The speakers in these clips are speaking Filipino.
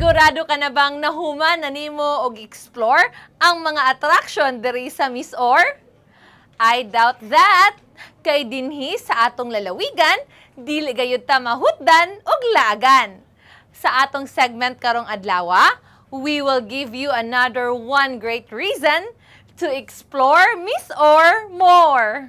Sigurado ka na bang nahuman na nimo og explore ang mga attraction diri sa MisOr? I doubt that. Kay dinhi sa atong lalawigan, dili gayud ta mahutdan og lagan. Sa atong segment karong adlaw, we will give you another one great reason to explore MisOr more.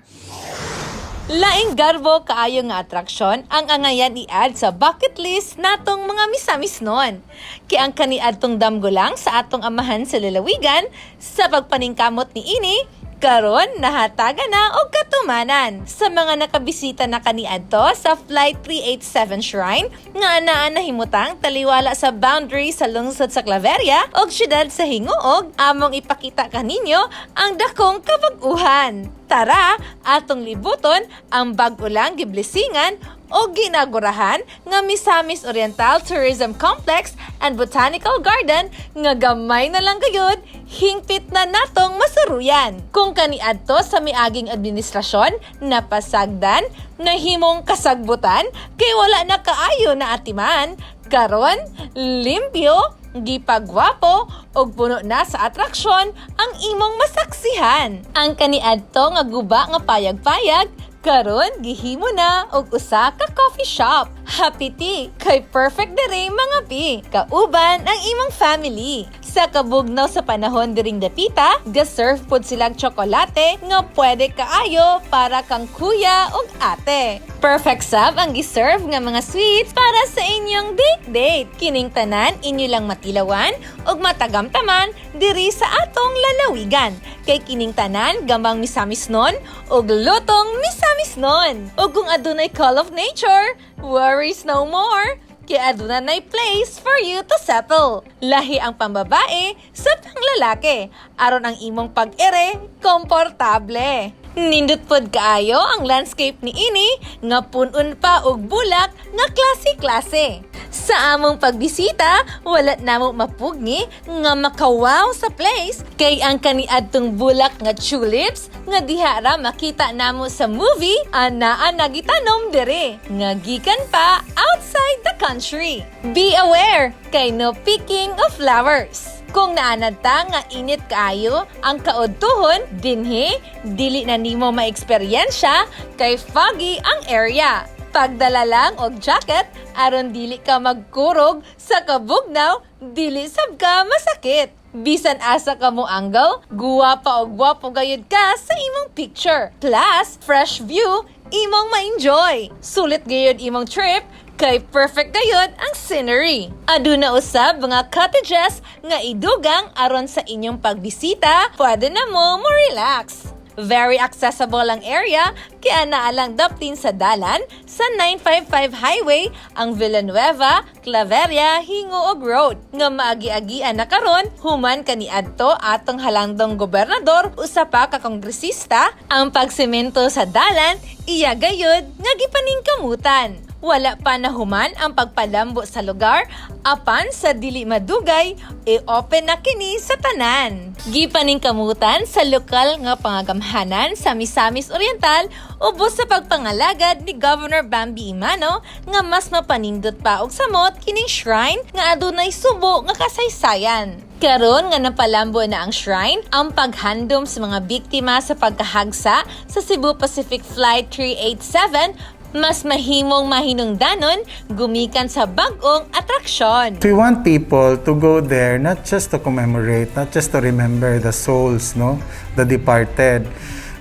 Laing garbo kaayo nga atraksyon ang angayan i-add sa bucket list natong mga misamis nun. Kaya ang kaniadtong damgo lang sa atong amahan sa lalawigan sa pagpaningkamot ni ini, karon nahataga na og katumanan sa mga nakabisita na kaniadto sa Flight 387 Shrine nga anaa nahimutang taliwala sa boundary sa lungsod sa Claveria og syudad sa Hinguog. Among ipakita kaninyo ang dakong kabag-uhan. Tara, atong libuton ang bag-o lang giblisingan o ginagurahan nga Misamis Oriental Tourism Complex and Botanical Garden nga gamay na lang gayud, hingpit na natong masuruyan. Kung kaniadto sa miaging administrasyon, napasagdan, nahimong kasagbutan, kay wala na kaayo na atiman, karon limpyo, gipagwapo og puno na sa atraksyon ang imong masaksihan. Ang kaniadto nga guba nga payag-payag, karon gihimo na og usa ka coffee shop. Happy tea kay perfect diri mga pi. Kauban ang imong family. Sa kabugnaw sa panahon diring dapita, ga-serve pod silang tsokolate nga pwede kaayo para kang kuya ug ate. Perfect sab ang giserve nga mga sweets para sa inyong date-date. Kining tanan inyo lang matilawan ug matagamtaman diri sa atong lalawigan. Kay kining tanan gamang misamis nun ug lutong misamis nun. Ug kung adunay call of nature, worries no more. Kaya adunay place for you to settle. Lahi ang pambabae sa panglalaki. Aron ang imong pag-ere, komportable. Nindot pod kaayo ang landscape ni ini nga punon pa og bulak nga klase-klase. Sa among pagbisita, wala namo mapugni nga makawaw sa place kay ang kaniadtong bulak nga tulips nga diha ra makita namo sa movie anaa nagitanom diri nga gikan pa outside the country. Be aware kay no picking of flowers. Kung naanad ta nga init kaayo ang kaudtuhon, dinhi, dili na nimo maeksperiensya kay foggy ang area. Pagdala lang og jacket, aron dili ka magkurog sa kabugnaw, dili sab ka masakit. Bisan asa ka mo angle, guwapa og gwapo gayud ka sa imong picture. Plus, fresh view, imong ma-enjoy. Sulit gayud imong trip, kay perfect gayud ang scenery. Aduna usab mga cottages nga idugang aron sa inyong pagbisita, pwede na mo relax. Very accessible ang area, kaya naalang daptin sa dalan sa 955 Highway ang Villanueva, Claveria, Hinguog Road. Nga maagi-agian na karon, human kaniadto atong halangdong gobernador usa pa ka kongresista, ang pagsemento sa dalan iya gayud nga gipaningkamutan. Wala pa nahuman ang pagpalambo sa lugar, apan sa dili madugay, i-open na kini sa tanan. Gipaningkamutan sa lokal nga pangagamhanan sa Misamis Oriental, ubos sa pagpangalagad ni Governor Bambi Imano nga mas mapanindot pa og samot kining shrine nga adunay subo nga kasaysayan. Karon nga napalambo na ang shrine, ang paghandom sa mga biktima sa pagkahagsa sa Cebu Pacific Flight 387 mas mahimong mahinungdanon gumikan sa bag-ong atraksyon. We want people to go there not just to commemorate, not just to remember the souls, no, the departed.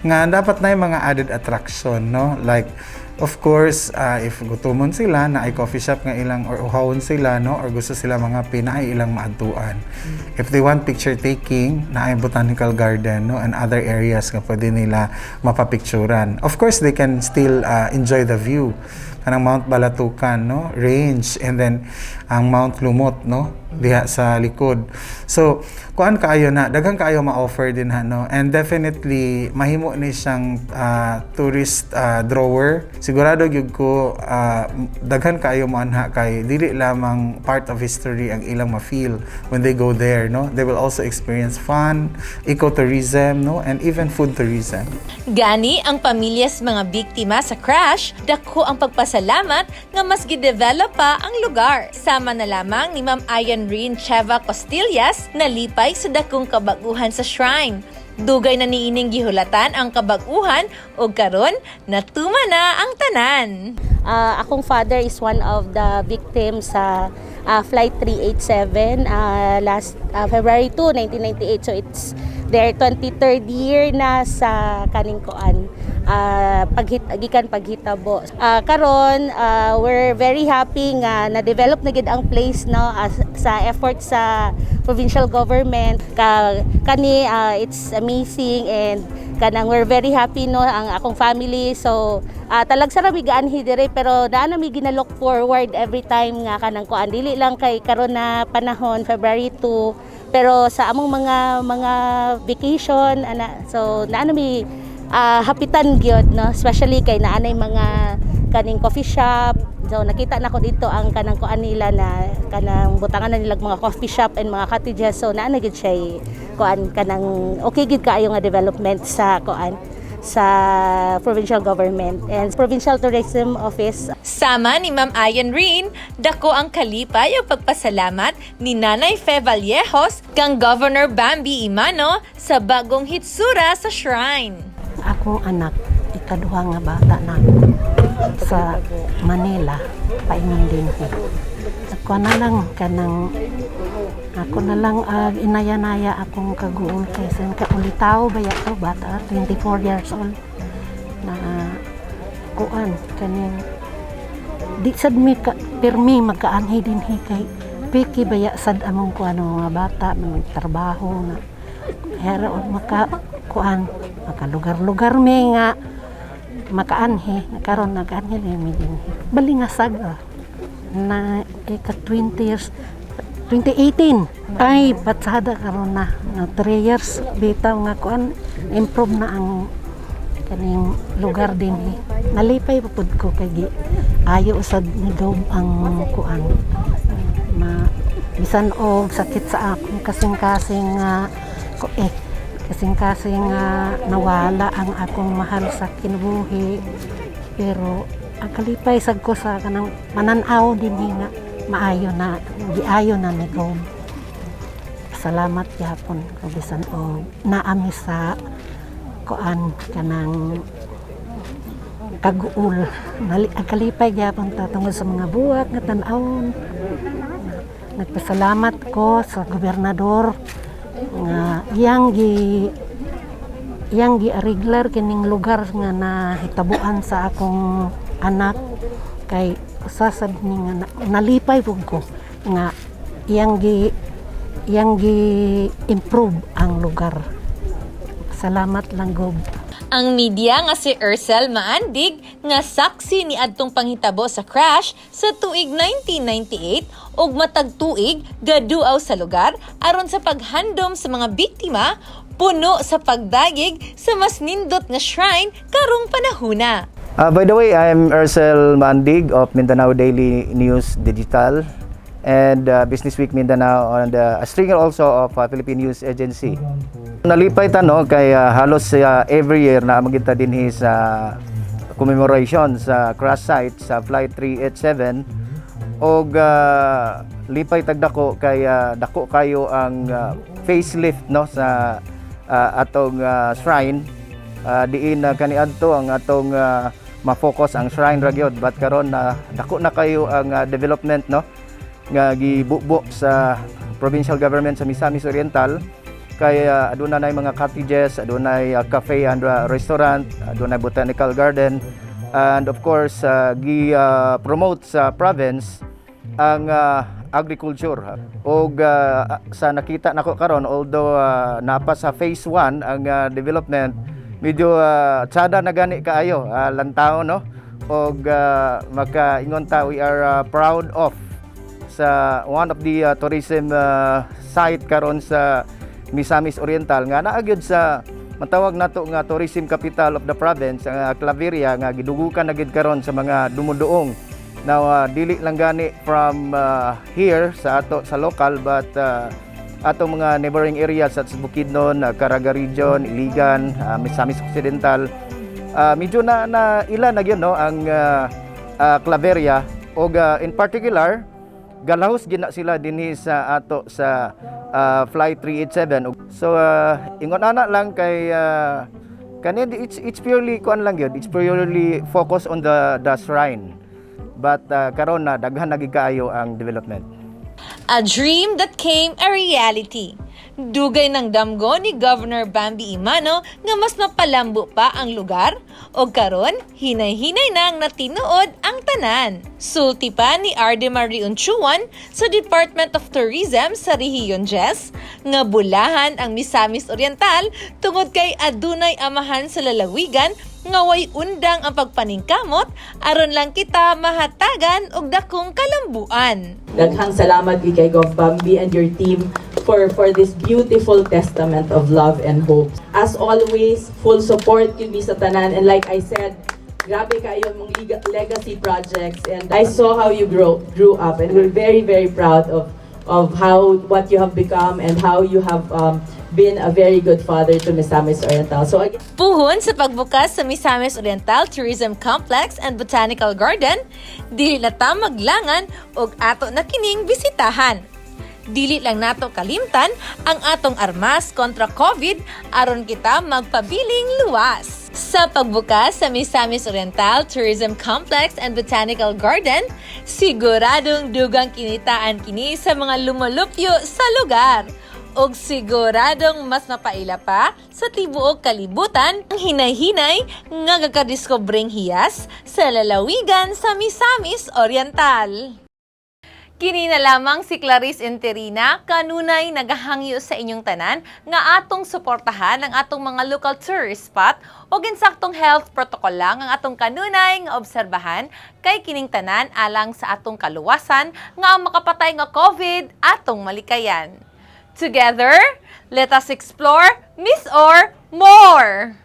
Nga dapat na yung mga added attraction, no, like of course, if gutumon sila na ay coffee shop nga ilang or uhawon sila, no, or gusto sila mga pinaay ilang maadtuan. If they want picture taking, na ay Botanical Garden, no, and other areas nga pwede nila mapapicturan. Of course, they can still enjoy the view kanang Mount Balatukan, no, range, and then ang Mount Lumot, no, diha sa likod. So kuan kaayo na daghang kaayo ma-offer din ha, no, and definitely mahimo ni siyang tourist drawer. Sigurado gyud ko daghan kaayo mo anha kay dili lamang part of history ang ilang ma-feel when they go there, no. They will also experience fun, ecotourism, no, and even food tourism. Gani ang pamilya sa mga biktima sa crash, dako ang pagpasalamat nga mas gidevelop pa ang lugar. Sama na lamang ni Ma'am Ayan Ayan rin Cheva Costillas nalipay sa dakong kabaguhan sa shrine. Dugay na niining gihulatan ang kabaguhan o karon natuma na ang tanan. Akong father is one of the victims sa Flight 387 last February 2, 1998. So it's their 23rd year na sa kaning koan. Gikan paghitabo. Karon we're very happy nga na-develop na gid ang place no sa effort sa provincial government. It's amazing and kanang we're very happy no ang akong family. So talag sa rami gaanhi dire pero naa na mi ginalook forward every time nga kanang kuan dili lang kay karon na panahon February 2 pero sa among mga vacation so naa na mi hapitan gyud no especially kay naanay mga kaning coffee shop. So nakita na ko dito ang kanang kuan nila na kanang butangan na nilag mga coffee shop and mga cottages. So naa na gid siya kuan kanang okay gid kaayo nga development sa kuan sa provincial government and provincial tourism office. Sama ni Ma'am Ayan rin, dako ang kalipay o pagpasalamat ni Nanay Fe Vallejos kang Governor Bambi Imano sa bagong hitsura sa shrine. Akong anak, ikaduha nga bata na sa Manila, paingon din ko. Ako na lang inaya-naya akong kaguol kaysa kaulitaw ba yato bata 24 years old na kuan kaning di sad mi ka pirmi magkaanhi din kay piki baya sad among kuan mga bata magtrabaho na hera og makalugar-lugar mi nga makaanhi karon nagaanhi mi din balingasag na ika 20 years 2018 ay patsada karon na 3 years bitaw nga kuan improve na ang kaning lugar din nalipay pud ko kay ayo usad nigaw ang kuan bisan og sakit sa akong kasing-kasing kasing-kasing nawala ang akong mahal sa kinabuhi pero ang kalipay sad ko sa kanang mananaw din nga maayo na nigaw. Salamat gyapon ko bisan og naami sa kuan kanang kaguol. Ang kalipay gyapon ta tungod sa mga buwak nga tan-awon. Nagpasalamat ko sa gobernador nga iyang gi-ariglar kining lugar nga nahitabuan sa akong anak kay usasad ni nga nalipay pud ko nga iyang gi-improve ang lugar. Salamat lang gob. Ang media nga si Ursel Maandig nga saksi ni adtong panghitabo sa crash sa tuig 1998 ug matag tuig gaduaw sa lugar aron sa paghandom sa mga biktima puno sa pagdagig sa mas nindot nga shrine karong panahona. By the way, I'm Ursel Mandig of Mindanao Daily News Digital and Business Week Mindanao and a stringer also of Philippine News Agency. Nalipay tano kay halos every year na magita din sa commemoration sa crash site sa Flight 387 og lipay tagdako kay dako kayo ang facelift no sa atong shrine diin kaniadto ang atong ma-focus ang shrine ra gyud but karon dako na kayo ang development no nga gibubo sa provincial government sa Misamis Oriental kay aduna nay mga cottages, adunay cafe and restaurant, adunay botanical garden and of course gi-promote sa province ang agriculture og sa nakita nako karon although napa sa phase 1 ang development medyo tsada na gani kaayo lantaw no og makaingon ta we are proud of sa one of the tourism site karon sa Misamis Oriental nga naagyod sa matawag nato nga tourism capital of the province ang Claveria nga gidugukan na gid karon sa mga dumuduong now dili lang gani from here sa ato sa local but atong mga neighboring areas at Bukidnon, Caraga Region, Iligan, Misamis Occidental. Medyo na ilan na yun no ang Claveria og in particular galahos gina sila dinhi sa ato sa flight 387. So ingon ana lang kay kani it's purely kuan lang gyud, it's purely focus on the shrine, but karon na daghan na gid kaayo ang development. A dream that came a reality. Dugay ng damgo ni Governor Bambi Imano nga mas mapalambo pa ang lugar o karon hinay-hinay nang natinuod ang tanan. Sulti pa ni Arde Marie Unchuan sa Department of Tourism sa Rehiyon 10 nga bulahan ang Misamis Oriental tungod kay adunay amahan sa lalawigan nga way undang ang pagpaningkamot aron lang kita mahatagan og dakong kalambuan. Daghang salamat kay Gov Bambi and your team for this beautiful testament of love and hope. As always, full support yun sa tanan, and like I said, grabe kayo mong legacy projects, and I saw how you grew up, and we're very proud of what you have become and how you have been a very good father to Misamis Oriental. So again, Puhon sa pagbukas sa Misamis Oriental Tourism Complex and Botanical Garden, dili na ta maglangan og ato na kining bisitahan. Dili lang nato kalimtan ang atong armas kontra COVID aron kita magpabiling luwas. Sa pagbukas sa Misamis Oriental Tourism Complex and Botanical Garden, siguradong dugang kinitaan kini sa mga lumulupyo sa lugar. Og siguradong mas mapaila pa sa tibuok kalibutan ang hinay-hinay nga gagadiskobring hiyas sa lalawigan sa Misamis Oriental. Kini na lamang si Clarice Enterina, kanunay nagahangyo sa inyong tanan nga atong suportahan ang atong mga local tourist spot o ginsaktong health protocol lang ang atong kanunay nga obserbahan kay kining tanan alang sa atong kaluwasan nga ang makapatay nga COVID atong malikayan. Together, let us explore MisOr more!